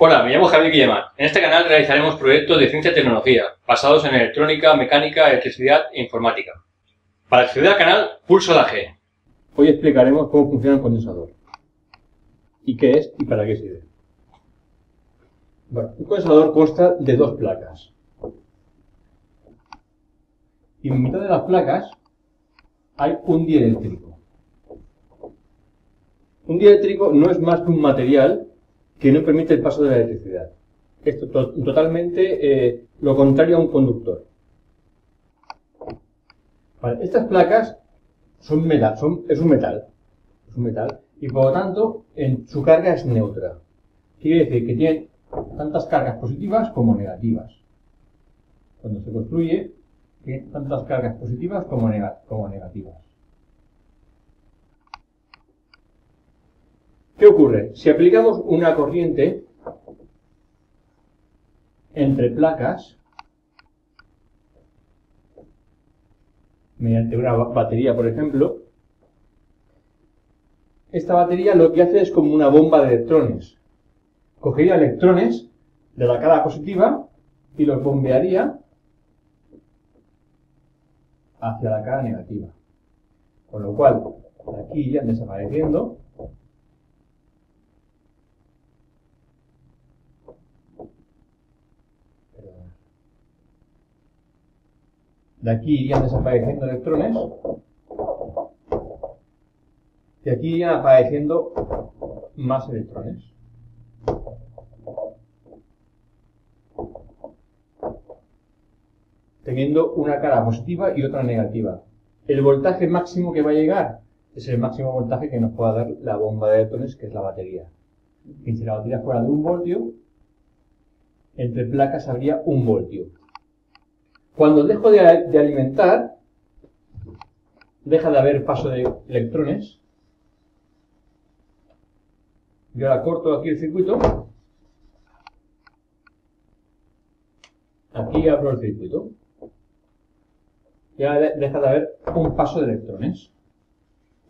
Hola, me llamo Javier Guillemán. En este canal realizaremos proyectos de ciencia y tecnología, basados en electrónica, mecánica, electricidad e informática. Para acceder al canal, pulsa la G. Hoy explicaremos cómo funciona el condensador. Y qué es y para qué sirve. Bueno, un condensador consta de dos placas. Y en mitad de las placas hay un dieléctrico. Un dieléctrico no es más que un material que no permite el paso de la electricidad. Esto es totalmente lo contrario a un conductor. Vale, estas placas son metal, es un metal, y por lo tanto su carga es neutra. Quiere decir que tienen tantas cargas positivas como negativas. Cuando se construye, tiene tantas cargas positivas como negativas. ¿Qué ocurre? Si aplicamos una corriente entre placas, mediante una batería, por ejemplo, esta batería lo que hace es como una bomba de electrones. Cogería electrones de la cara positiva y los bombearía hacia la cara negativa. Con lo cual, aquí irían desapareciendo. De aquí irían desapareciendo electrones y aquí irían apareciendo más electrones. Teniendo una cara positiva y otra negativa. El voltaje máximo que va a llegar es el máximo voltaje que nos pueda dar la bomba de electrones, que es la batería. Y si la batería fuera de 1 voltio, entre placas habría 1 voltio. Cuando dejo de alimentar, deja de haber paso de electrones. Yo ahora corto aquí el circuito. Aquí abro el circuito. Y ahora deja de haber un paso de electrones.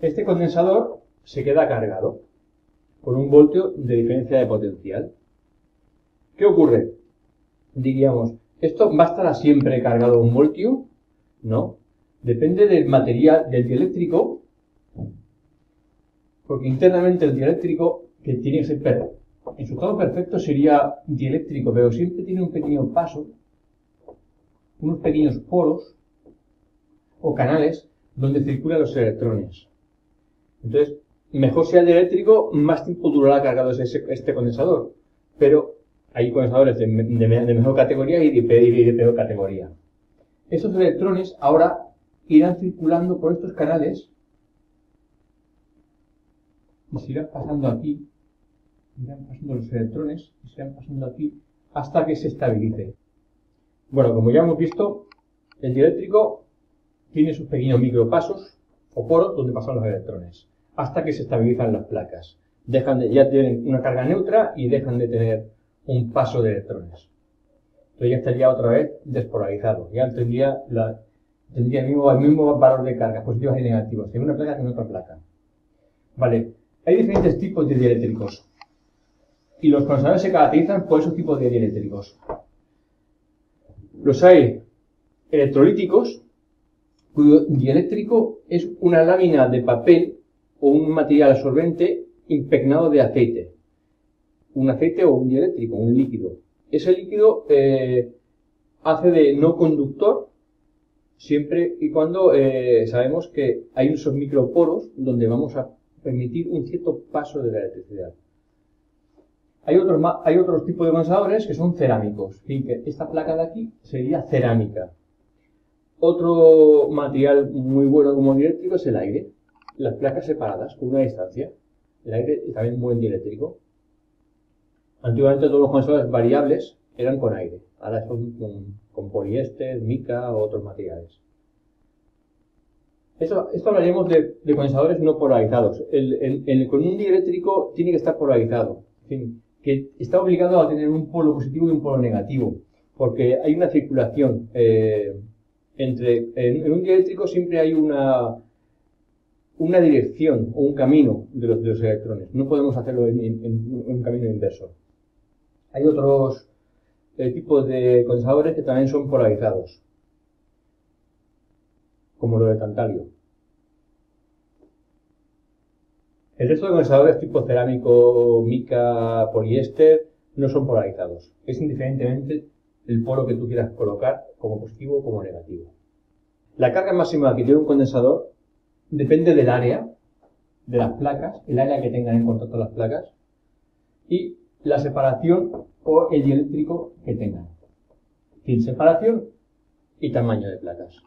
Este condensador se queda cargado con 1 voltio de diferencia de potencial. ¿Qué ocurre? Diríamos, ¿esto va a estar siempre cargado a 1 voltio? No. Depende del material del dieléctrico, porque internamente el dieléctrico, que tiene que ser en su estado perfecto sería dieléctrico, pero siempre tiene un pequeño paso, unos pequeños poros o canales donde circulan los electrones. Entonces, mejor sea el dieléctrico, más tiempo durará cargado este condensador. Pero hay condensadores de mejor categoría y de peor categoría. Estos electrones ahora irán circulando por estos canales y se irán pasando aquí, irán pasando los electrones y se irán pasando aquí hasta que se estabilice. Bueno, como ya hemos visto, el dieléctrico tiene sus pequeños micropasos o poros donde pasan los electrones hasta que se estabilizan las placas. Ya tienen una carga neutra y dejan de tener un paso de electrones. Entonces ya estaría otra vez despolarizado. Ya tendría el mismo valor de cargas positivas y negativas en una placa que en otra placa. Vale, hay diferentes tipos de dieléctricos. Y los condensadores se caracterizan por esos tipos de dieléctricos. Los hay electrolíticos, cuyo dieléctrico es una lámina de papel o un material absorbente impregnado de aceite. Un aceite o un dieléctrico, un líquido. Ese líquido hace de no conductor siempre y cuando sabemos que hay esos microporos donde vamos a permitir un cierto paso de la electricidad. Hay otros tipos de condensadores que son cerámicos. Que esta placa de aquí sería cerámica. Otro material muy bueno como dieléctrico es el aire. Las placas separadas con una distancia. El aire es también muy dieléctrico. Antiguamente todos los condensadores variables eran con aire. Ahora son con poliéster, mica o otros materiales. Esto hablaríamos de condensadores no polarizados. Con un dieléctrico tiene que estar polarizado. En fin, que está obligado a tener un polo positivo y un polo negativo. Porque hay una circulación. En un dieléctrico siempre hay una dirección o un camino de los electrones. No podemos hacerlo en un camino inverso. Hay otros tipos de condensadores que también son polarizados, como lo de tantalio. El resto de condensadores tipo cerámico, mica, poliéster no son polarizados. Es indiferentemente el polo que tú quieras colocar como positivo o como negativo. La carga máxima que tiene un condensador depende del área de las placas, el área que tengan en contacto las placas y la separación o el dieléctrico que tengan. Sin separación y tamaño de placas.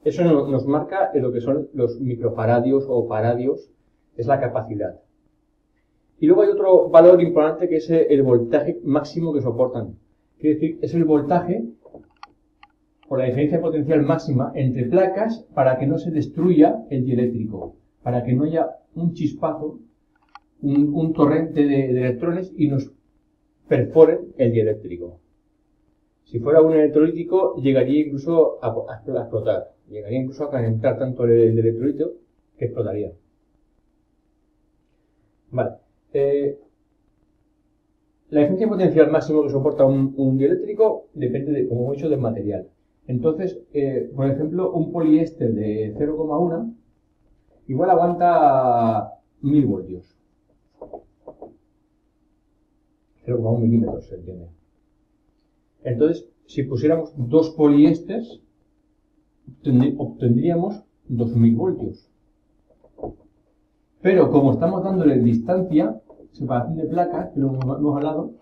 Eso nos marca lo que son los microfaradios o faradios, es la capacidad. Y luego hay otro valor importante que es el voltaje máximo que soportan. Quiere decir, es el voltaje por la diferencia de potencial máxima entre placas para que no se destruya el dieléctrico, para que no haya un chispazo, un torrente de electrones y nos perforen el dieléctrico. Si fuera un electrolítico, llegaría incluso a explotar, llegaría incluso a calentar tanto el electrolito que explotaría. Vale. La diferencia de potencial máximo que soporta un dieléctrico depende, como hemos dicho, del material. Entonces, por ejemplo, un poliéster de 0,1 igual aguanta 1000 voltios. 0,1 milímetros, se entiende. Entonces, si pusiéramos dos poliésteres, obtendríamos 2000 voltios. Pero como estamos dándole distancia, separación de placas, que lo hemos hablado,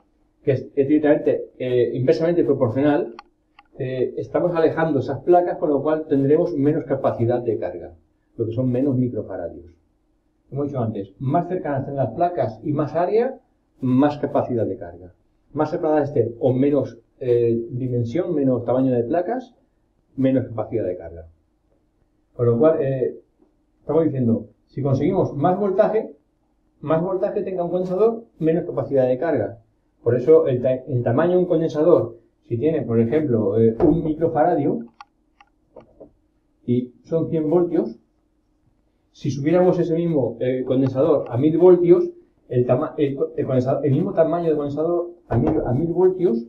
que es directamente inversamente proporcional, estamos alejando esas placas, con lo cual tendremos menos capacidad de carga, lo que son menos microfaradios. Como he dicho antes, más cercanas estén las placas y más área, más capacidad de carga. Más separadas estén o menos dimensión, menos tamaño de placas, menos capacidad de carga. Con lo cual, estamos diciendo, si conseguimos más voltaje tenga un condensador, menos capacidad de carga. Por eso el tamaño de un condensador, si tiene, por ejemplo, un microfaradio y son 100 voltios, si subiéramos ese mismo condensador a 1000 voltios, el mismo tamaño de condensador a 1000 voltios,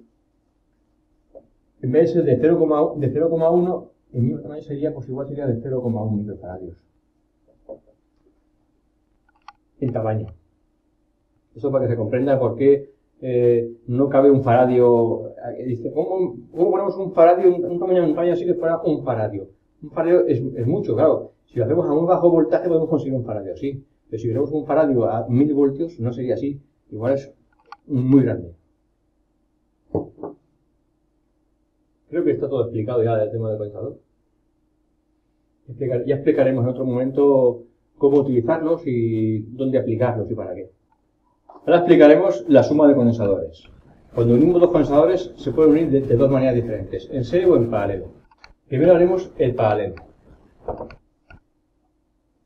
en vez de ser de 0,1, el mismo tamaño sería, pues igual sería de 0,1 microfaradios. El tamaño. Eso para que se comprenda por qué no cabe un faradio. Dice, ¿cómo ponemos un faradio, un tamaño así que fuera un faradio? Un faradio es mucho, claro. Si lo hacemos a muy bajo voltaje podemos conseguir un faradio así. Pero si queremos un faradio a 1000 voltios no sería así. Igual es muy grande. Creo que está todo explicado ya del tema del condensador. Ya explicaremos en otro momento cómo utilizarlos y dónde aplicarlos y para qué. Ahora explicaremos la suma de condensadores. Cuando unimos dos condensadores se pueden unir de dos maneras diferentes, en serie o en paralelo. Primero haremos el paralelo.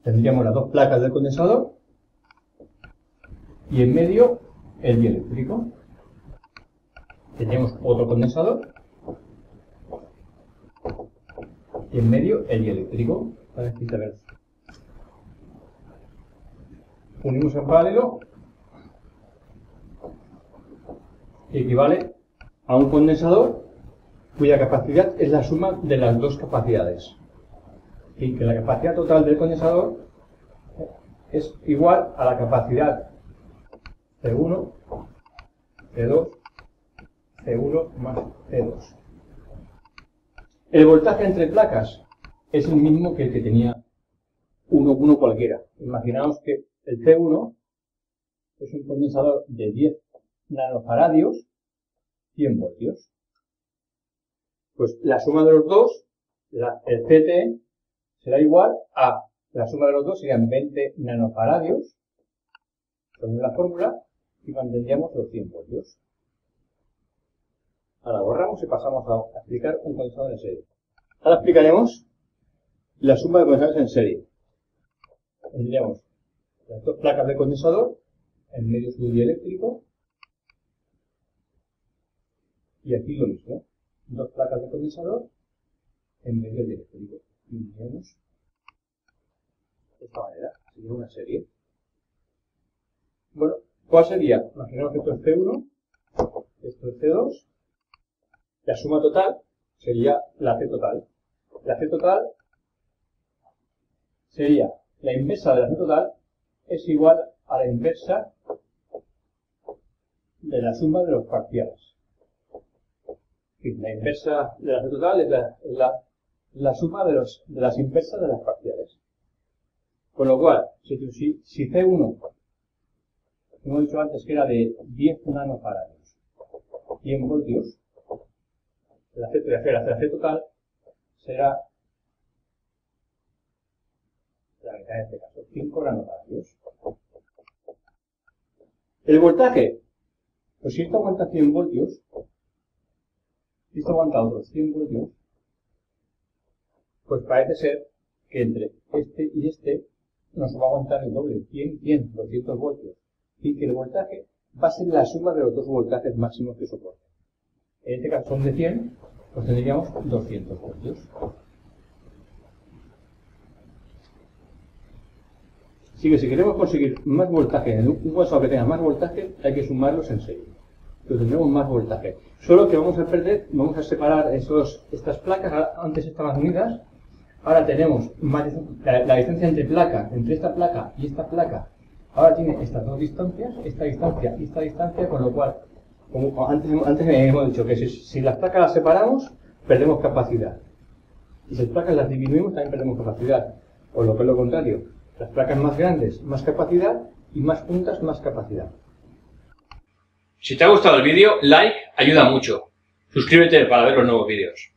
Tendríamos las dos placas del condensador y en medio el dieléctrico. Tendríamos otro condensador y en medio el dieléctrico. Unimos en paralelo y equivale a un condensador cuya capacidad es la suma de las dos capacidades. Y que la capacidad total del condensador es igual a la capacidad C1, C2, C1 más C2. El voltaje entre placas es el mismo que el que tenía uno cualquiera. Imaginaos que el C1 es un condensador de 10 nanofaradios, 100 voltios. Pues la suma de los dos, el CT, será igual a la suma de los dos, serían 20 nanofaradios, según la fórmula, y mantendríamos los 100 voltios. Ahora borramos y pasamos a explicar un condensador en serie. Ahora explicaremos la suma de condensadores en serie. Tendríamos las dos placas de condensador, en medio su dieléctrico, y aquí lo mismo, dos placas de condensador, en medio del dieléctrico. Y unimos de esta manera, sería una serie. Bueno, ¿cuál sería? Imaginemos que esto es C1, esto es C2, la suma total sería la C total. La C total sería la inversa de la C total es igual a la inversa de la suma de los parciales. La inversa de la C total es la suma de las inversas de las parciales. Con lo cual, si C1, hemos dicho antes que era de 10 nanofarados, 100 voltios, la C total será la mitad en este caso, 5 nanofarados. El voltaje, pues si esto aguanta 100 voltios, si esto aguanta otros 100 voltios, pues parece ser que entre este y este nos va a aguantar el doble, 100, 200 voltios. Y que el voltaje va a ser la suma de los dos voltajes máximos que soporta. En este caso son de 100, pues tendríamos 200 voltios. Así que si queremos conseguir más voltaje en un WhatsApp que tenga más voltaje, hay que sumarlos en serie. Entonces tendremos más voltaje. Solo que vamos a perder, vamos a separar estas placas, antes estaban unidas, ahora tenemos la distancia entre esta placa y esta placa, ahora tiene estas dos distancias, esta distancia y esta distancia, con lo cual, como antes hemos dicho que si las placas las separamos, perdemos capacidad. Y si las placas las disminuimos, también perdemos capacidad. O lo que es lo contrario, las placas más grandes, más capacidad, y más puntas, más capacidad. Si te ha gustado el vídeo, like ayuda mucho. Suscríbete para ver los nuevos vídeos.